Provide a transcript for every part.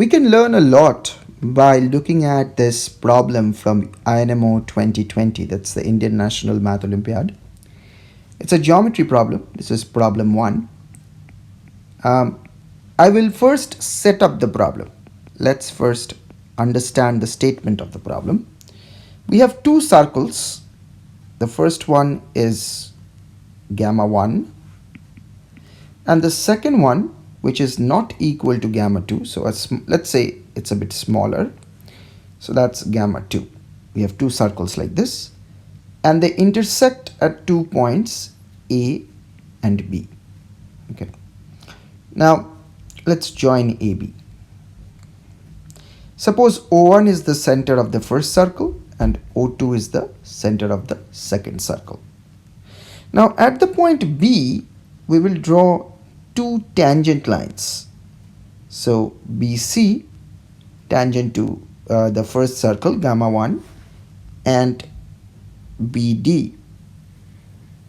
We can learn a lot by looking at this problem from INMO 2020. That's the Indian National Math Olympiad. It's a geometry problem. This is problem 1. I will first set up the problem. Let's first understand the statement of the problem. We have two circles. The first one is gamma 1 and the second one, which is not equal to gamma 2. So let's say it's a bit smaller. So that's gamma 2. We have two circles like this and they intersect at 2 points A and B. Okay. Now let's join AB. Suppose O1 is the center of the first circle and O2 is the center of the second circle. Now at the point B, we will draw two tangent lines. So BC tangent to the first circle gamma 1 and BD.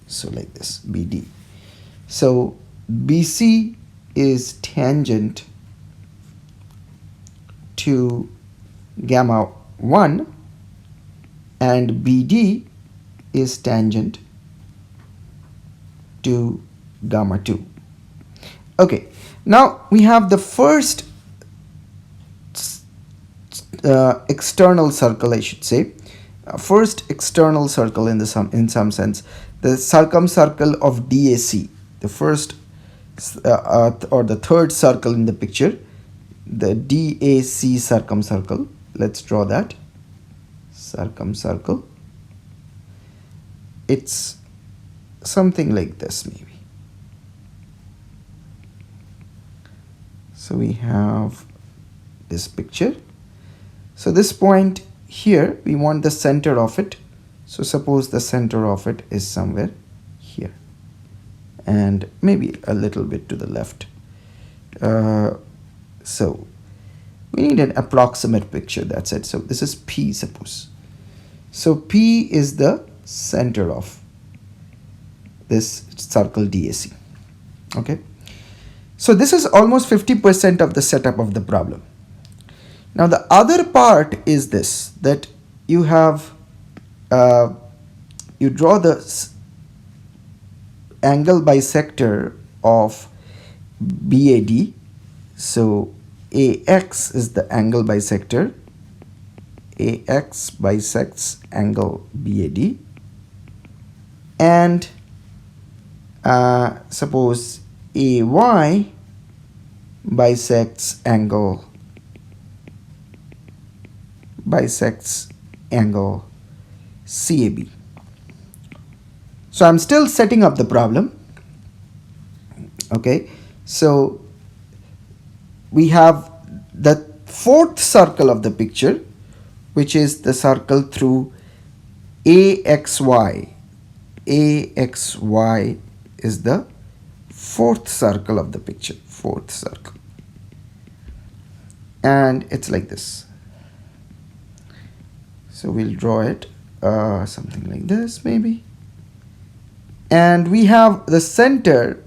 So like this BD. So BC is tangent to gamma 1 and BD is tangent to gamma 2. Okay, now we have the first external circle, I should say. First external circle in some sense, the circumcircle of DAC, the first or the third circle in the picture, the DAC circumcircle. Let's draw that circumcircle. It's something like this maybe. So we have this picture. So this point here, we want the center of it. So suppose the center of it is somewhere here and maybe a little bit to the left. So we need an approximate picture, that's it. So this is P, suppose. So P is the center of this circle DAC. Okay. So this is almost 50% of the setup of the problem. Now the other part is this, that you have, you draw the angle bisector of BAD. So AX is the angle bisector. AX bisects angle BAD. And suppose AY bisects angle CAB. So I'm still setting up the problem. Okay, so we have the fourth circle of the picture, which is the circle through AXY. AXY is the fourth circle of the picture, fourth circle. And it's like this. So we'll draw it something like this maybe. And we have the center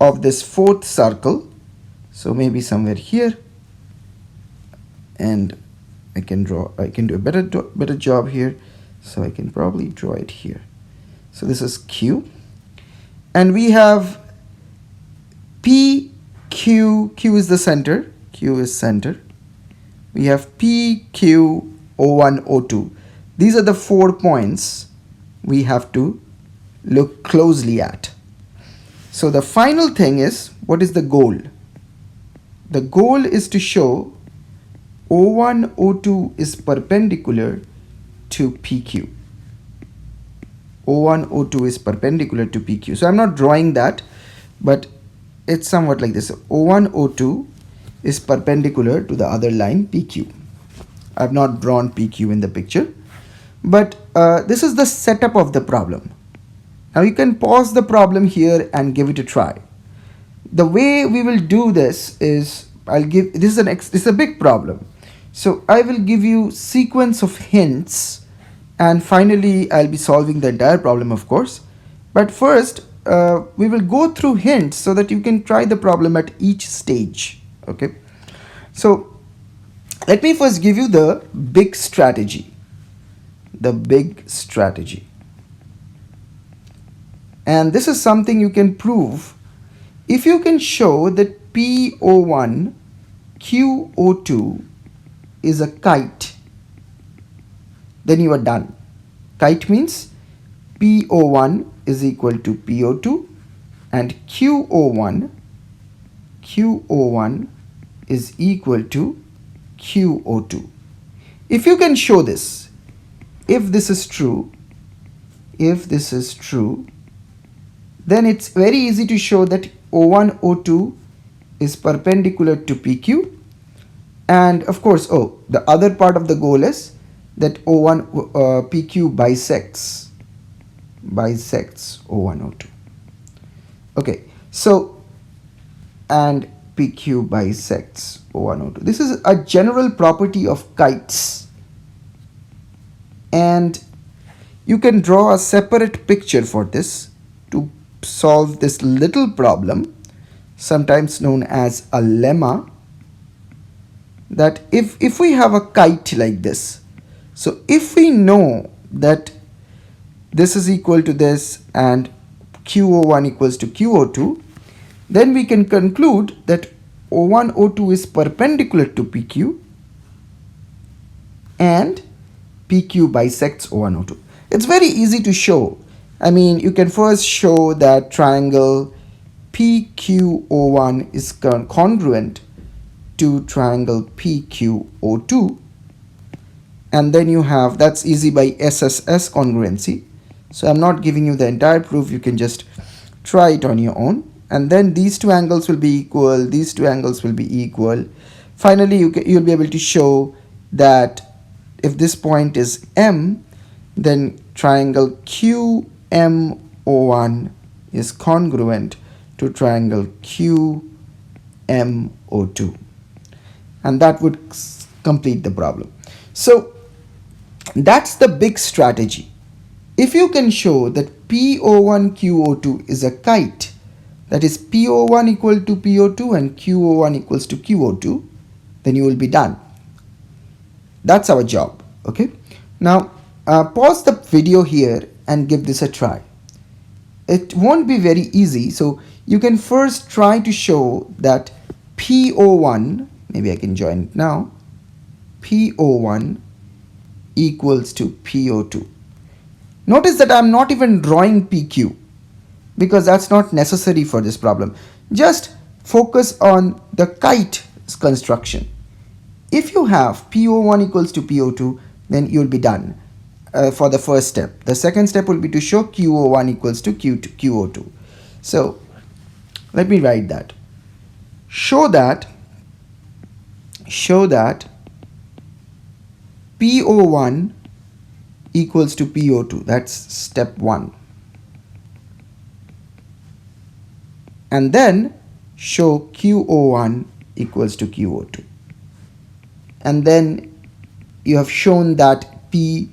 of this fourth circle. So maybe somewhere here. And I can do a better job here. So I can probably draw it here. So this is Q. And we have P, Q, Q is the center, Q is center. We have P, Q, O1, O2. These are the 4 points we have to look closely at. So the final thing is, what is the goal? The goal is to show O1, O2 is perpendicular to PQ. O1, O2 is perpendicular to PQ. So I'm not drawing that, but it's somewhat like this. O1, O2 is perpendicular to the other line PQ. I've not drawn PQ in the picture, but this is the setup of the problem. Now you can pause the problem here and give it a try. The way we will do this is, this is a big problem. So I will give you sequence of hints and finally I'll be solving the entire problem, of course. But first we will go through hints so that you can try the problem at each stage. Okay. So Let me first give you the big strategy. The big strategy. And this is something you can prove if you can show that PO1 QO2 is a kite. Then you are done. Kite means PO1 is equal to PO2 and QO1 is equal to QO2. If you can show this, if this is true, then it's very easy to show that O1, O2 is perpendicular to PQ, and of course, the other part of the goal is that O1 PQ bisects O1, O2. Okay, so, and PQ bisects O1, O2. This is a general property of kites, and you can draw a separate picture for this to solve this little problem, sometimes known as a lemma, that if we have a kite like this, so if we know that this is equal to this and QO1 equals to QO2, then we can conclude that O1, O2 is perpendicular to PQ and PQ bisects O1, O2. It's very easy to show. I mean, you can first show that triangle PQO1 is congruent to triangle PQO2, and then you have, that's easy by SSS congruency. So I'm not giving you the entire proof, you can just try it on your own, and then these two angles will be equal, these two angles will be equal. Finally, you'll be able to show that if this point is M, then triangle QMO1 is congruent to triangle QMO2, and that would complete the problem. So that's the big strategy. If you can show that PO1 QO2 is a kite, that is PO1 equal to PO2 and QO1 equals to QO2, then you will be done. That's our job. Okay, now pause the video here and give this a try. It won't be very easy, so you can first try to show that PO1, maybe I can join it now, PO1 equals to PO2. Notice that I'm not even drawing PQ because that's not necessary for this problem. Just focus on the kite construction. If you have PO1 equals to PO2, then you'll be done for the first step. The second step will be to show QO1 equals to QO2. So let me write that. Show that PO1 equals to PO2. That's step 1. And then show QO1 equals to QO2. And then you have shown that PO1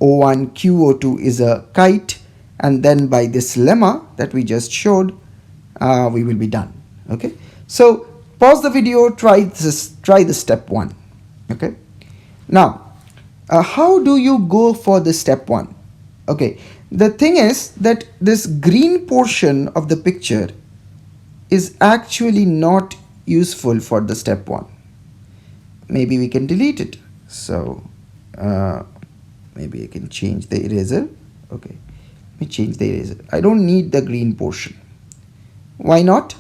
QO2 is a kite, and then by this lemma that we just showed, we will be done. Okay, so pause the video, try the step 1. Okay, now how do you go for the step 1? Okay, the thing is that this green portion of the picture is actually not useful for the step 1. Maybe we can delete it. So maybe I can change the eraser. Okay, let me change the eraser. I don't need the green portion. Why not?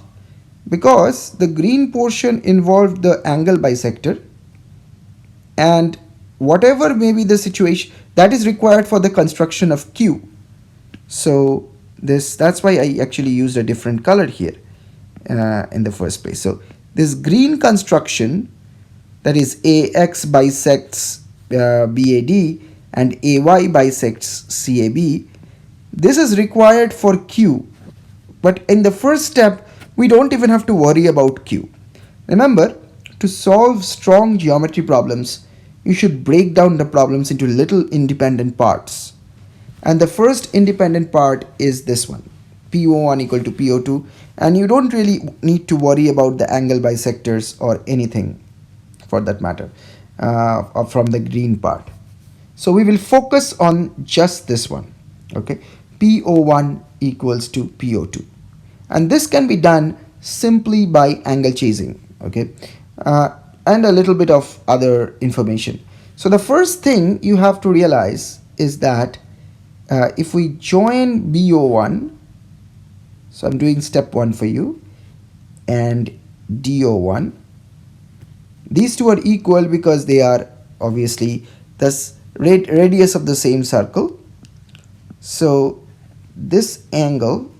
Because the green portion involved the angle bisector, and whatever may be the situation that is required for the construction of Q. So that's why I actually used a different color here in the first place. So this green construction, that is AX bisects BAD and AY bisects CAB, this is required for Q, but in the first step we don't even have to worry about Q. Remember, to solve strong geometry problems, you should break down the problems into little independent parts, and the first independent part is this one, PO1 equal to PO2, and you don't really need to worry about the angle bisectors or anything for that matter. from the green part. So we will focus on just this one. Okay, PO1 equals to PO2, and this can be done simply by angle chasing. Okay, and a little bit of other information. So the first thing you have to realize is that if we join BO1, so I'm doing step 1 for you, and DO1, these two are equal because they are obviously the radius of the same circle. So this angle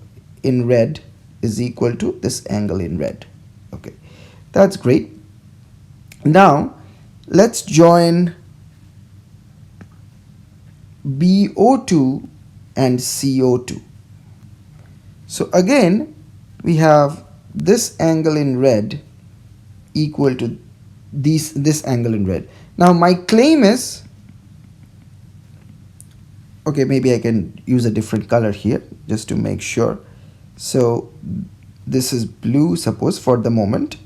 in red is equal to this angle in red. Okay, that's great. Now let's join BO2 and CO2. So again we have this angle in red equal to this angle in red. Now my claim is, okay, maybe I can use a different color here just to make sure. So this is blue, suppose, for the moment,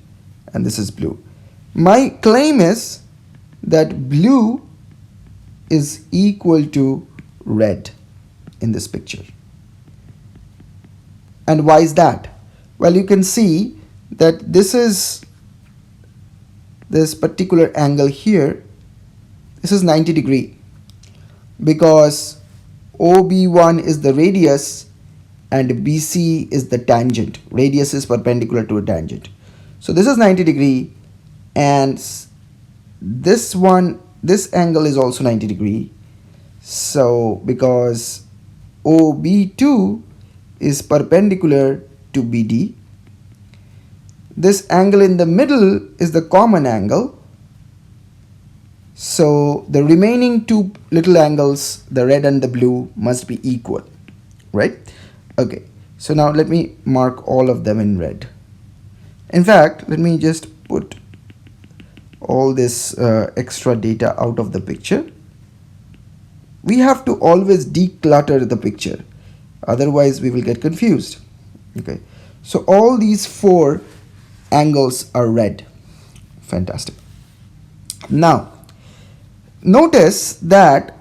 and this is blue. My claim is that blue is equal to red in this picture. And why is that? Well, you can see that this particular angle here, this is 90 degree, because OB1 is the radius and BC is the tangent. Radius is perpendicular to a tangent. So this is 90 degree, and this angle is also 90 degree. So because OB2 is perpendicular to BD, this angle in the middle is the common angle. So the remaining two little angles, the red and the blue, must be equal, right? Okay, so now let me mark all of them in red. In fact, let me just put all this extra data out of the picture. We have to always declutter the picture, otherwise we will get confused. Okay, so all these four angles are red. Fantastic. Now notice that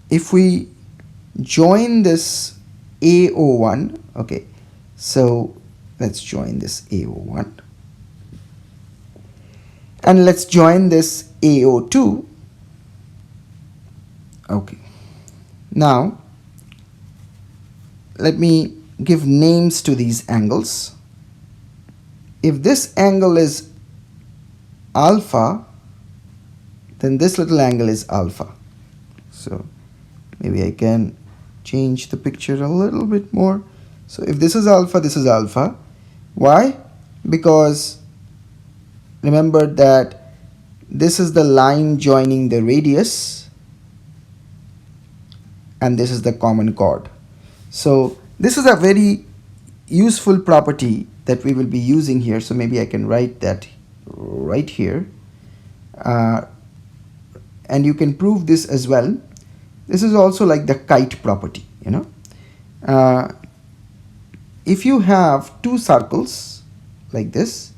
if we join this AO1, okay, so let's join this AO1 and let's join this AO2. Okay, now let me give names to these angles. If this angle is alpha, then this little angle is alpha. So maybe I can change the picture a little bit more. So if this is alpha, this is alpha. Why? Because remember that this is the line joining the radius and this is the common chord. So this is a very useful property that we will be using here. So maybe I can write that right here. And you can prove this as well. This is also like the kite property, you know. If you have two circles like this,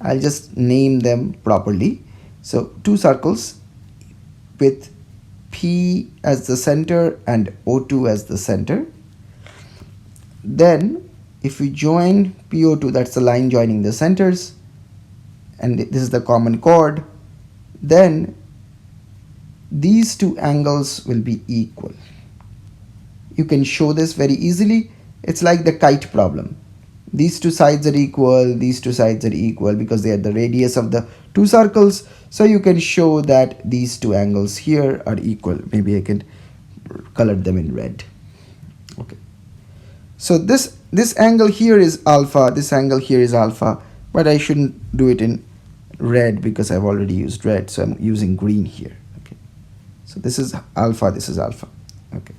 I'll just name them properly. So two circles with P as the center and O2 as the center. Then if we join PO2, that's the line joining the centers, and this is the common chord, then these two angles will be equal. You can show this very easily. It's like the kite problem. These two sides are equal, these two sides are equal because they are the radius of the two circles. So you can show that these two angles here are equal. Maybe I can color them in red. Okay. So this angle here is alpha, this angle here is alpha, but I shouldn't do it in red because I've already used red, so I'm using green here. Okay. So this is alpha, this is alpha. Okay.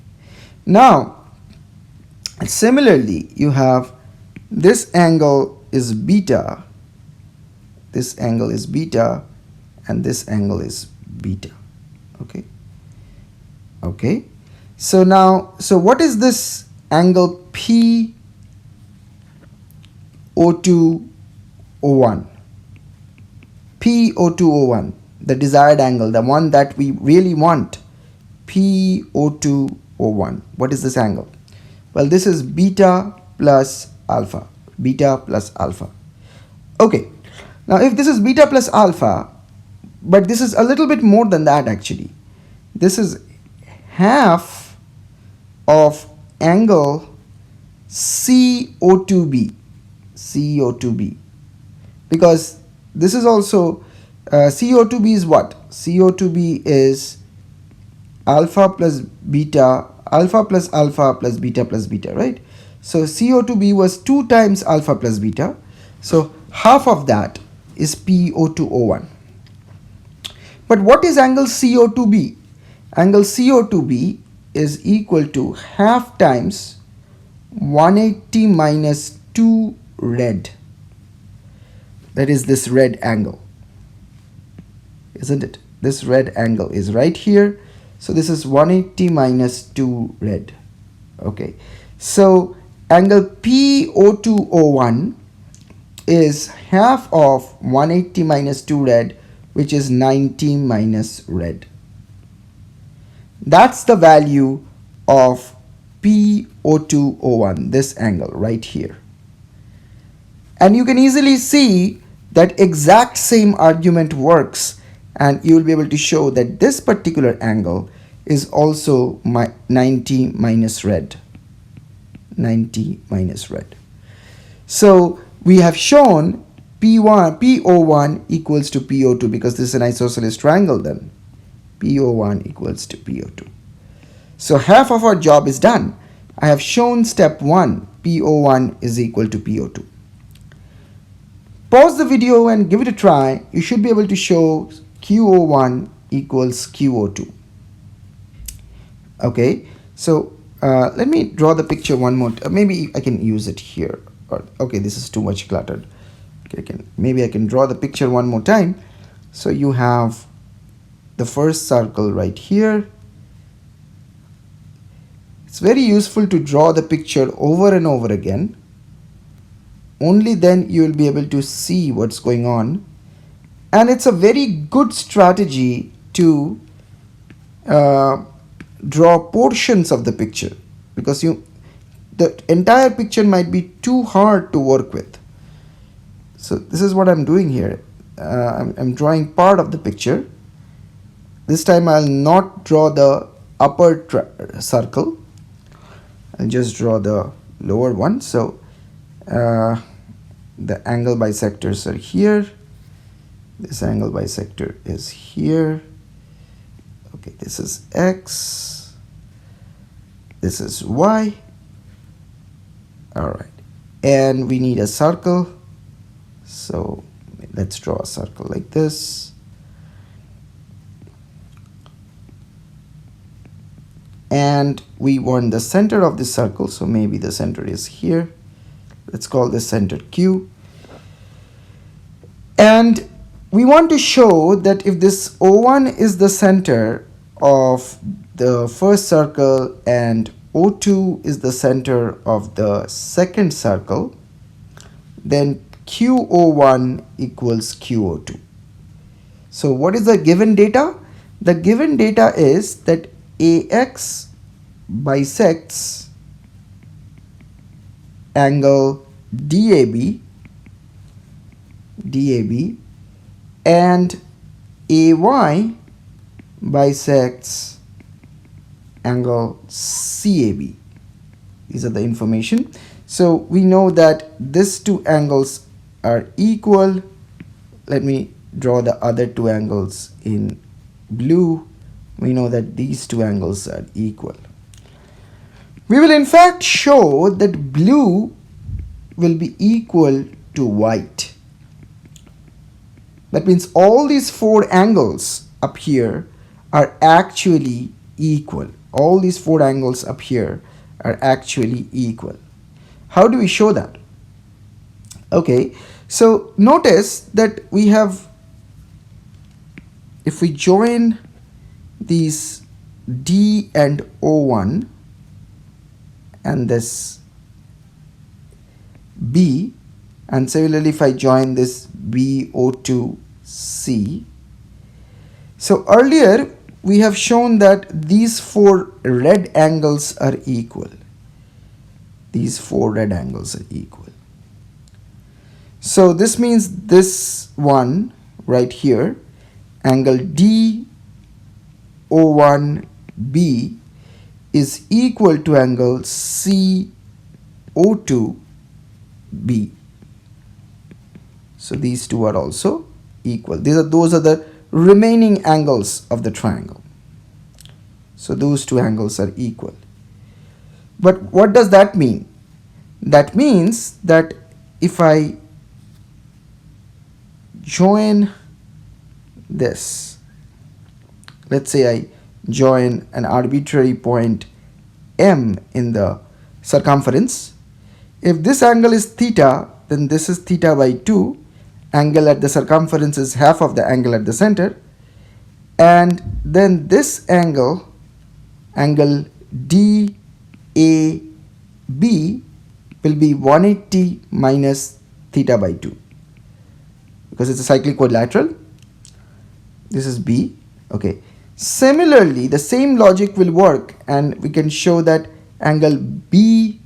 Now similarly, you have this angle is beta, this angle is beta, and this angle is beta. Okay. Okay. So now, so what is this angle P O2 O1? P O2 O1. the desired angle, the one that we really want, PO2O1. What is this angle? Well, this is beta plus alpha. Beta plus alpha. Okay. Now, if this is beta plus alpha, but this is a little bit more than that actually. This is half of angle CO2B. CO2B. Because this is also CO2B is what? CO2B is alpha plus beta, alpha plus alpha plus beta, right? So CO2B was 2 times alpha plus beta. So half of that is PO2O1. But what is angle CO2B? Angle CO2B is equal to half times 180 minus 2 red. That is this red angle, isn't it? This red angle is right here. So this is 180 minus 2 red. Okay. So angle PO2O1 is half of 180 minus 2 red, which is 90 minus red. That's the value of PO2O1, this angle right here. And you can easily see that exact same argument works, and you will be able to show that this particular angle is also 90 minus red. 90 minus red. So we have shown PO1 equals to PO2 because this is an isosceles triangle then. PO1 equals to PO2. So half of our job is done. I have shown step 1, PO1 is equal to PO2. Pause the video and give it a try. You should be able to show QO1 equals QO2. Okay, so let me draw the picture one more time. Maybe I can use it here. Okay, this is too much cluttered. Okay, maybe I can draw the picture one more time. So you have the first circle right here. It's very useful to draw the picture over and over again. Only then you will be able to see what's going on. And it's a very good strategy to draw portions of the picture, because the entire picture might be too hard to work with. So this is what I'm doing here. I'm drawing part of the picture. This time I'll not draw the upper circle. I'll just draw the lower one. So the angle bisectors are here. This angle bisector is here. Okay, this is X. This is Y. All right. And we need a circle. So let's draw a circle like this. And we want the center of the circle. So maybe the center is here. Let's call this center Q. And we want to show that if this O1 is the center of the first circle and O2 is the center of the second circle, then QO1 equals QO2. So what is the given data? The given data is that AX bisects angle DAB and AY bisects angle CAB. These are the information. So we know that these two angles are equal. Let me draw the other two angles in blue. We know that these two angles are equal. We will in fact show that blue will be equal to white. That means all these 4 angles up here are actually equal. All these 4 angles up here are actually equal. How do we show that? Okay, so notice that we have, if we join these D and O1 and this B, and similarly if I join this BO2C, So earlier we have shown that these four red angles are equal. These four red angles are equal. So this means this one right here, angle DO1B, is equal to angle CO2B. So these two are also equal. Those are the remaining angles of the triangle. So those two angles are equal. But what does that mean? That means that if I join this, let's say I join an arbitrary point M in the circumference, if this angle is theta, then this is theta by 2. Angle at the circumference is half of the angle at the center, and then this angle DAB, will be 180 minus theta by 2, because it's a cyclic quadrilateral. This is B. Okay. Similarly, the same logic will work, and we can show that angle BAC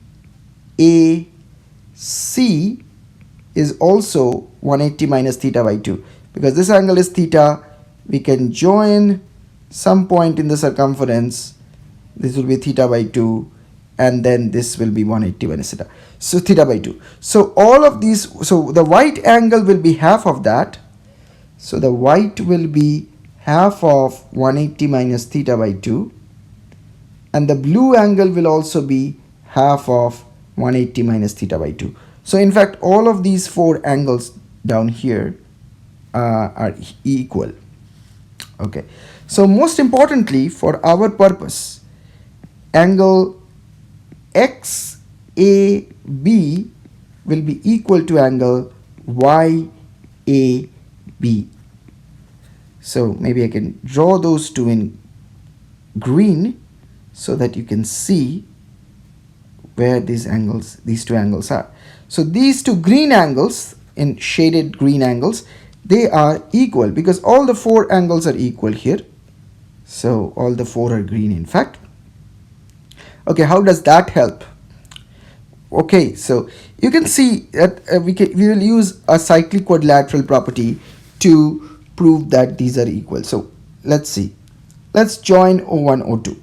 is also 180 minus theta by 2. Because this angle is theta, we can join some point in the circumference. This will be theta by 2, and then this will be 180 minus theta. So theta by 2. So all of these, so the white angle will be half of that. So the white will be half of 180 minus theta by 2, and the blue angle will also be half of 180 minus theta by 2. So in fact all of these four angles down here are equal. Okay, so most importantly for our purpose, angle XAB will be equal to angle YAB. So maybe I can draw those two in green so that you can see where these two angles are. So these two green angles, in shaded green angles, they are equal because all the four angles are equal here. So all the four are green in fact. Okay, how does that help? Okay, so you can see that we will use a cyclic quadrilateral property to prove that these are equal. So let's see. Let's join O1, O2.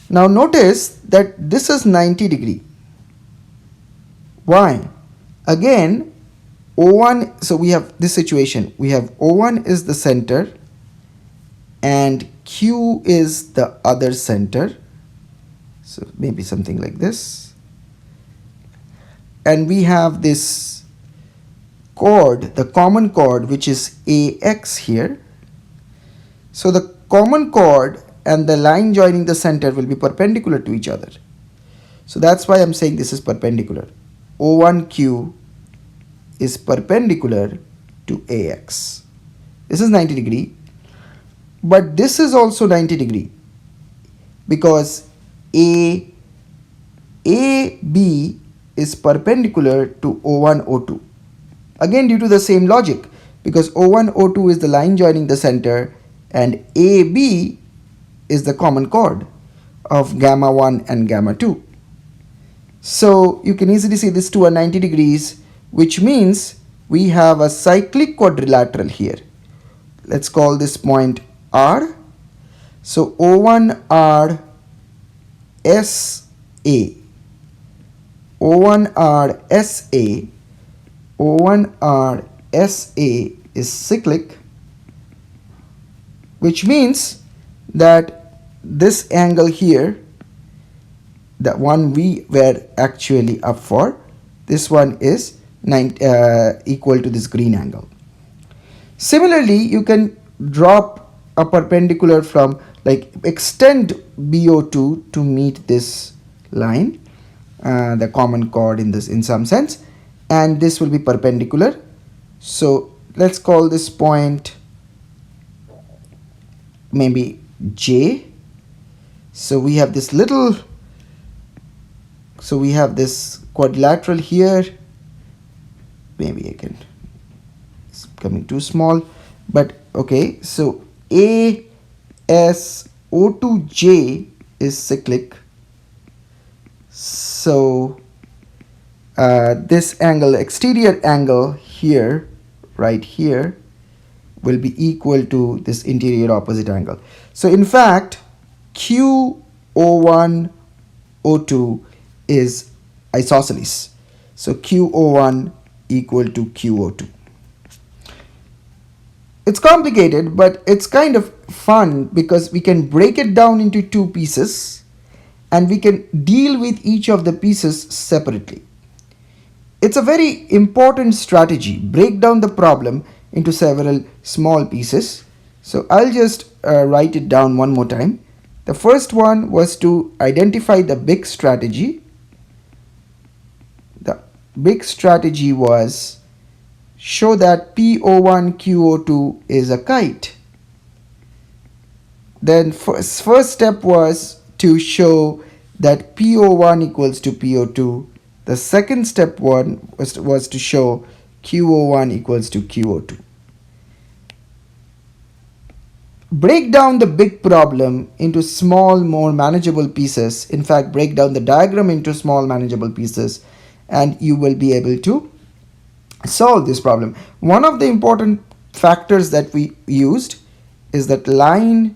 Now notice that this is 90 degree. Why? Again, O1, so we have this situation. We have O1 is the center and Q is the other center. So maybe something like this. And we have this chord, the common chord, which is AX here. So the common chord and the line joining the center will be perpendicular to each other. So that's why I'm saying this is perpendicular. O1Q is perpendicular to AX. This is 90 degree, but this is also 90 degree because AB is perpendicular to O1, O2. Again due to the same logic, because O1, O2 is the line joining the center and AB is the common chord of gamma 1 and gamma 2. So you can easily see these two are 90 degrees, which means we have a cyclic quadrilateral here. Let's call this point R. So O1R SA, O1R SA, O1R SA is cyclic, which means that this angle here, the one we were actually up for, this one is equal to this green angle. Similarly, you can drop a perpendicular from, like, extend BO2 to meet this line, the common chord in some sense, and this will be perpendicular. So let's call this point maybe J. So we have this quadrilateral here. Maybe I can, it's becoming too small. But okay, so ASO2J is cyclic. So this angle, exterior angle here, right here, will be equal to this interior opposite angle. So in fact, QO1, O2 is isosceles. So QO1 equal to QO2. It's complicated, but it's kind of fun because we can break it down into two pieces and we can deal with each of the pieces separately. It's a very important strategy. Break down the problem into several small pieces. So I'll just write it down one more time. The first one was to identify the big strategy. The big strategy was show that PO1 QO2 is a kite. Then first step was to show that PO1 equals to PO2. The second step one was to show QO1 equals to QO2. Break down the big problem into small, more manageable pieces. In fact, break down the diagram into small, manageable pieces, and you will be able to solve this problem. One of the important factors that we used is that line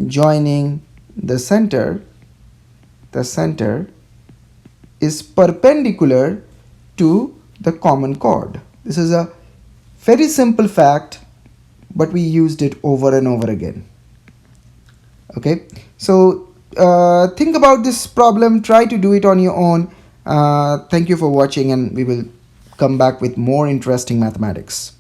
joining the center is perpendicular to the common chord. This is a very simple fact, but we used it over and over again. Okay, so think about this problem, try to do it on your own. Thank you for watching, and we will come back with more interesting mathematics.